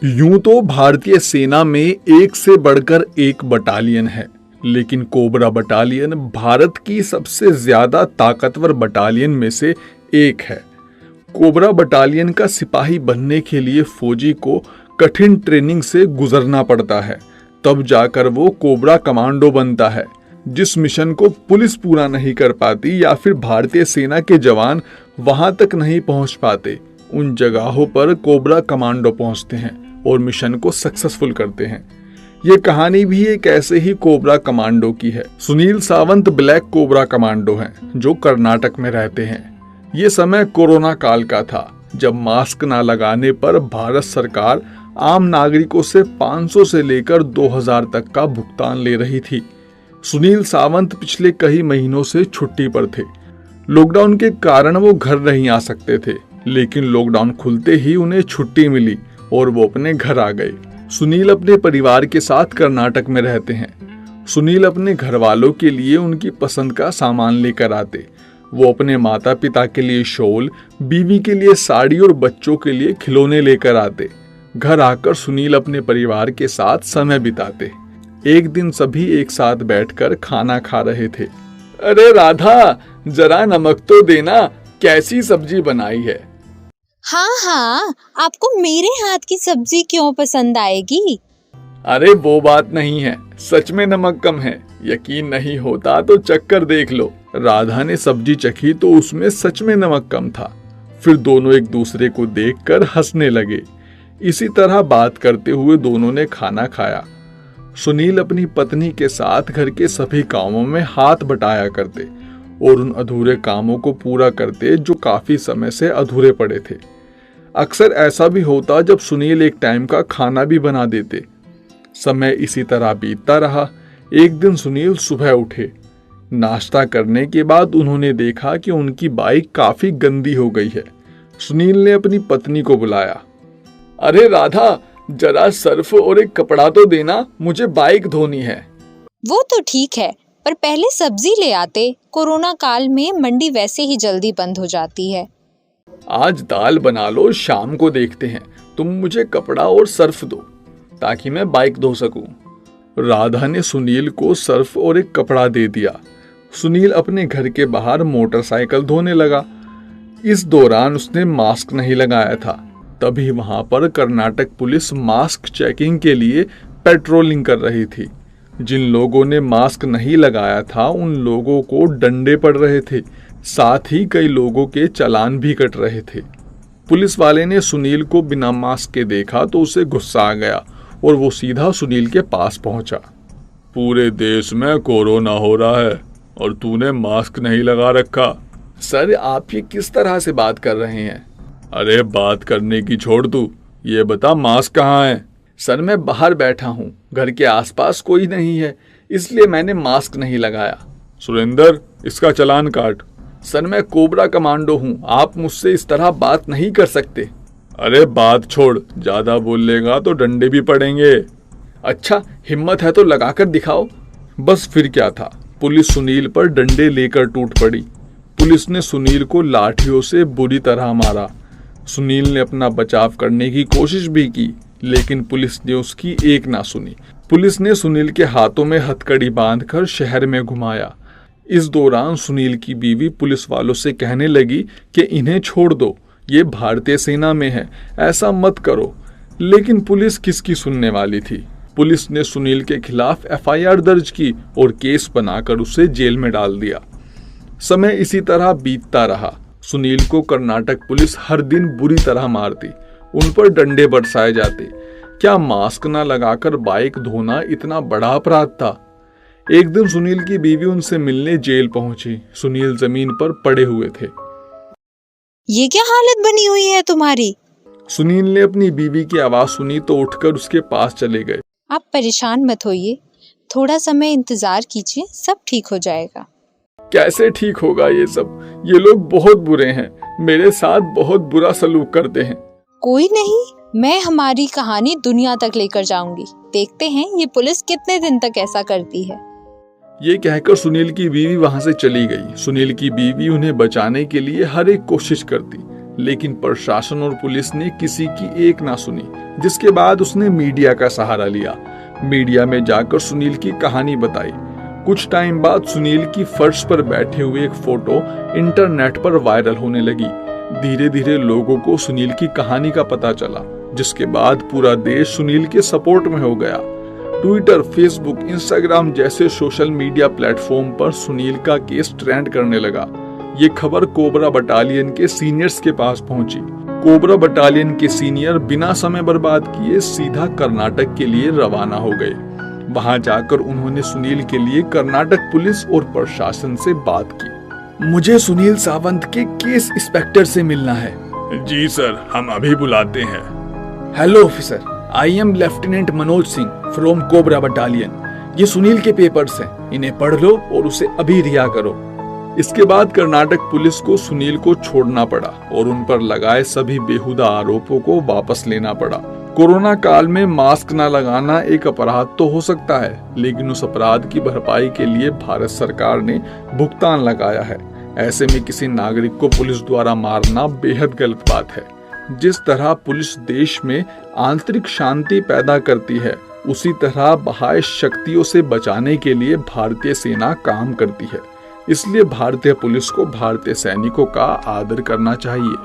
यूं तो भारतीय सेना में एक से बढ़कर एक बटालियन है, लेकिन कोबरा बटालियन भारत की सबसे ज्यादा ताकतवर बटालियन में से एक है। कोबरा बटालियन का सिपाही बनने के लिए फौजी को कठिन ट्रेनिंग से गुजरना पड़ता है, तब जाकर वो कोबरा कमांडो बनता है। जिस मिशन को पुलिस पूरा नहीं कर पाती या फिर भारतीय सेना के जवान वहां तक नहीं पहुंच पाते, उन जगहों पर कोबरा कमांडो पहुंचते हैं और मिशन को सक्सेसफुल करते हैं। ये कहानी भी एक ऐसे ही कोबरा कमांडो की है। Sunil Sawant black cobra commando हैं, जो कर्नाटक में रहते हैं। ये समय कोरोना काल का था, जब मास्क ना लगाने पर भारत सरकार आम नागरिकों से 500 से लेकर 2000 तक का भुगतान ले रही थी। सुनील सावंत पिछले कई महीनों से छुट्टी पर थे। लॉकडाउन के कारण वो घर नहीं आ सकते थे, लेकिन लॉकडाउन खुलते ही उन्हें छुट्टी मिली और वो अपने घर आ गए। सुनील अपने परिवार के साथ कर्नाटक में रहते हैं। सुनील अपने घर वालों के लिए उनकी पसंद का सामान लेकर आते। वो अपने माता पिता के लिए शॉल, बीवी के लिए साड़ी और बच्चों के लिए खिलौने लेकर आते। घर आकर सुनील अपने परिवार के साथ समय बिताते। एक दिन सभी एक साथ बैठकर खाना खा रहे थे। अरे राधा, जरा नमक तो देना, कैसी सब्जी बनाई है? हाँ, आपको मेरे हाथ की सब्जी क्यों पसंद आएगी? अरे वो बात नहीं है, सच में नमक कम है। यकीन नहीं होता तो चक्कर देख लो। राधा ने सब्जी चखी तो उसमें सच में नमक कम था। फिर दोनों एक दूसरे को देखकर हंसने लगे। इसी तरह बात करते हुए दोनों ने खाना खाया। सुनील अपनी पत्नी के साथ घर के सभी कामों में हाथ बटाया करते और उन अधूरे कामों को पूरा करते जो काफी समय से अधूरे पड़े थे। अक्सर ऐसा भी होता जब सुनील एक टाइम का खाना भी बना देते। समय इसी तरह बीतता रहा। एक दिन सुनील सुबह उठे। नाश्ता करने के बाद उन्होंने देखा कि उनकी बाइक काफी गंदी हो गई है। सुनील ने अपनी पत्नी को बुलाया। अरे राधा, जरा सर्फ और एक कपड़ा तो देना, मुझे बाइक धोनी है। वो तो ठीक है, पर पहले सब्जी ले आते। कोरोना काल में मंडी वैसे ही जल्दी बंद हो जाती है। आज दाल बना लो, शाम को देखते हैं। तुम मुझे कपड़ा और सर्फ दो ताकि मैं बाइक धो सकूं। राधा ने सुनील को सर्फ और एक कपड़ा दे दिया। सुनील अपने घर के बाहर मोटरसाइकिल धोने लगा। इस दौरान उसने मास्क नहीं लगाया था। तभी वहां पर कर्नाटक पुलिस मास्क चेकिंग के लिए पेट्रोलिंग कर रही थी। जिन लोगों ने मास्क नहीं लगाया था उन लोगों को डंडे पड़ रहे थे, साथ ही कई लोगों के चालान भी कट रहे थे। पुलिस वाले ने सुनील को बिना मास्क के देखा तो उसे गुस्सा आ गया और वो सीधा सुनील के पास पहुंचा। पूरे देश में कोरोना हो रहा है और तूने मास्क नहीं लगा रखा। सर, आप ये किस तरह से बात कर रहे हैं? अरे बात करने की छोड़ तू, ये बता मास्क कहाँ है? सर, मैं बाहर बैठा हूँ, घर के आसपास कोई नहीं है, इसलिए मैंने मास्क नहीं लगाया। सुरेंद्र, इसका चालान काट। सर, मैं कोबरा कमांडो हूँ, आप मुझसे इस तरह बात नहीं कर सकते। अरे बात छोड़, ज्यादा बोलेगा तो डंडे भी पड़ेंगे। अच्छा, हिम्मत है तो लगाकर दिखाओ। बस फिर क्या था, पुलिस सुनील पर डंडे लेकर टूट पड़ी। पुलिस ने सुनील को लाठियों से बुरी तरह मारा। सुनील ने अपना बचाव करने की कोशिश भी की, लेकिन पुलिस ने उसकी एक ना सुनी। पुलिस ने सुनील के हाथों में हथकड़ी बांधकर शहर में घुमाया। इस दौरान सुनील की बीवी पुलिस वालों से कहने लगी कि इन्हें छोड़ दो, ये भारतीय सेना में है, ऐसा मत करो। लेकिन पुलिस किसकी सुनने वाली थी? पुलिस ने सुनील के खिलाफ एफआईआर दर्ज की और केस बनाकर उसे जेल में डाल दिया। समय इसी तरह बीतता रहा। सुनील को कर्नाटक पुलिस हर दिन बुरी तरह मारती, उन पर डंडे बरसाए जाते। क्या मास्क न लगाकर बाइक धोना इतना बड़ा अपराध था? एक दिन सुनील की बीवी उनसे मिलने जेल पहुंची। सुनील जमीन पर पड़े हुए थे। ये क्या हालत बनी हुई है तुम्हारी? सुनील ने अपनी बीवी की आवाज सुनी तो उठकर उसके पास चले गए। आप परेशान मत होइए, थोड़ा समय इंतजार कीजिए, सब ठीक हो जाएगा। कैसे ठीक होगा ये सब? ये लोग बहुत बुरे हैं, मेरे साथ बहुत बुरा सलूक करते हैं। कोई नहीं, मैं हमारी कहानी दुनिया तक लेकर जाऊंगी। देखते हैं ये पुलिस कितने दिन तक ऐसा करती है। ये कहकर सुनील की बीवी वहां से चली गई। सुनील की बीवी उन्हें बचाने के लिए हर एक कोशिश करती, लेकिन प्रशासन और पुलिस ने किसी की एक ना सुनी, जिसके बाद उसने मीडिया का सहारा लिया। मीडिया में जाकर सुनील की कहानी बताई। कुछ टाइम बाद सुनील की फर्श पर बैठे हुए एक फोटो इंटरनेट पर वायरल होने लगी। धीरे धीरे लोगों को सुनील की कहानी का पता चला, जिसके बाद पूरा देश सुनील के सपोर्ट में हो गया। ट्विटर, फेसबुक, इंस्टाग्राम जैसे सोशल मीडिया प्लेटफॉर्म पर सुनील का केस ट्रेंड करने लगा। ये खबर कोबरा बटालियन के सीनियर्स के पास पहुंची। कोबरा बटालियन के सीनियर बिना समय बर्बाद किए सीधा कर्नाटक के लिए रवाना हो गए। वहां जाकर उन्होंने सुनील के लिए कर्नाटक पुलिस और प्रशासन से बात की। मुझे सुनील सावंत के केस इंस्पेक्टर से मिलना है। जी सर, हम अभी बुलाते हैं। Hello officer, I am lieutenant Manoj Singh from cobra battalion. ये सुनील के पेपर्स हैं, इन्हें पढ़ लो और उसे अभी रिहा करो। इसके बाद कर्नाटक पुलिस को सुनील को छोड़ना पड़ा और उन पर लगाए सभी बेहुदा आरोपों को वापस लेना पड़ा। कोरोना काल में मास्क न लगाना एक अपराध तो हो सकता है, लेकिन उस अपराध की भरपाई के लिए भारत सरकार ने भुगतान लगाया है। ऐसे में किसी नागरिक को पुलिस द्वारा मारना बेहद गलत बात है। जिस तरह पुलिस देश में आंतरिक शांति पैदा करती है, उसी तरह बाह्य शक्तियों से बचाने के लिए भारतीय सेना काम करती है। इसलिए भारतीय पुलिस को भारतीय सैनिकों का आदर करना चाहिए।